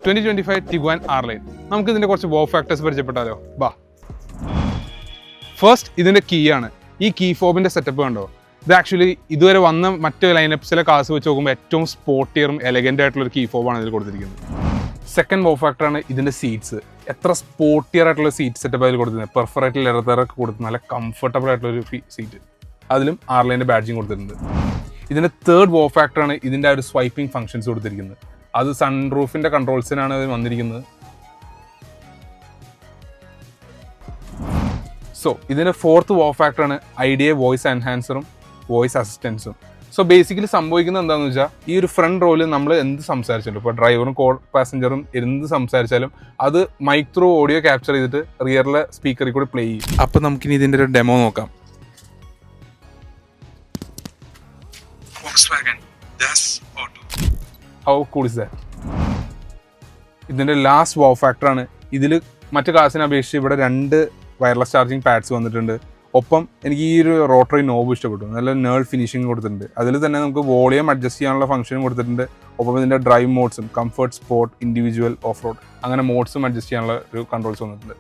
2025 Tiguan R-Line. നമുക്ക് ഇതിന്റെ കുറച്ച് വോ ഫാക്ടേഴ്സ് പരിചയപ്പെട്ടാലോ. ബാ. ഫസ്റ്റ് ഇതിന്റെ കീ ആണ്. ഈ കീ ഫോബിന്റെ സെറ്റപ്പ് കണ്ടോ? ഇത് ആക്ച്വലി ഇതുവരെ വന്ന മറ്റ് ലൈനപ്സിലെ കാർസ് വെച്ച് നോക്കുമ്പോൾ ഏറ്റവും സ്പോർട്ടിയറും എലഗന്റ് ആയിട്ടുള്ള ഒരു കീ ഫോബാണ് ഇതിൽ കൊടുത്തിരിക്കുന്നത്. സെക്കൻഡ് വോ ഫാക്ടറാണ് ഇതിന്റെ സീറ്റ്സ്. എത്ര സ്പോർട്ടിയർ ആയിട്ടുള്ള സീറ്റ് സെറ്റപ്പ് അതിൽ കൊടുത്തിട്ടുണ്ട്. പെർഫറേറ്റ് ലെതറൊക്കെ കൊടുത്ത് നല്ല കംഫർട്ടബിൾ ആയിട്ടുള്ള ഒരു സീറ്റ്. അതിലും R-Lineന്റെ ബാഡ്ജിങ് കൊടുത്തിട്ടുണ്ട്. ഇതിന്റെ തേർഡ് വോ ഫാക്ടറാണ് ഇതിന്റെ ആ ഒരു സ്വൈപ്പിംഗ് ഫംഗ്ഷൻസ് കൊടുത്തിരിക്കുന്നത്. അത് സൺറൂഫിന്റെ കൺട്രോൾസിനാണ് അത് വന്നിരിക്കുന്നത്. സോ ഇതിന്റെ ഫോർത്ത് വോ ഫാക്ടറാണ് IDA വോയിസ് എൻഹാൻസറും വോയിസ് അസിസ്റ്റൻസും. സോ ബേസിക്കലി സംഭവിക്കുന്നത് എന്താണെന്ന് വെച്ചാൽ ഈ ഒരു ഫ്രണ്ട് റോയിൽ നമ്മൾ എന്ത് സംസാരിച്ചാലും ഇപ്പോൾ ഡ്രൈവറും കോ പാസഞ്ചറും എന്ത് സംസാരിച്ചാലും അത് മൈക്ക് ത്രൂ ഓഡിയോ ക്യാപ്ചർ ചെയ്തിട്ട് റിയറിലെ സ്പീക്കറിൽ കൂടി പ്ലേ ചെയ്യും. അപ്പം നമുക്കിനി ഇതിൻ്റെ ഒരു ഡെമോ നോക്കാം. How cool is that? ഇതിൻ്റെ ലാസ്റ്റ് വോ ഫാക്ടറാണ്. ഇതിൽ മറ്റു കാർസിനെ അപേക്ഷിച്ച് ഇവിടെ 2 വയർലെസ് ചാർജിങ് പാഡ്സ് വന്നിട്ടുണ്ട്. ഒപ്പം എനിക്ക് ഈ ഒരു റോട്ടറി നോബ് ഇഷ്ടപ്പെട്ടു. നല്ല നേൾ ഫിനിഷിങ് കൊടുത്തിട്ടുണ്ട്. അതിൽ തന്നെ നമുക്ക് വോളിയം അഡ്ജസ്റ്റ് ചെയ്യാനുള്ള ഫംഗ്ഷനും കൊടുത്തിട്ടുണ്ട്. ഒപ്പം ഇതിൻ്റെ ഡ്രൈവ് മോഡ്സും comfort, sport, individual, off road അങ്ങനെ മോഡ്സും അഡ്ജസ്റ്റ് ചെയ്യാനുള്ള ഒരു കൺട്രോൾസ് വന്നിട്ടുണ്ട്.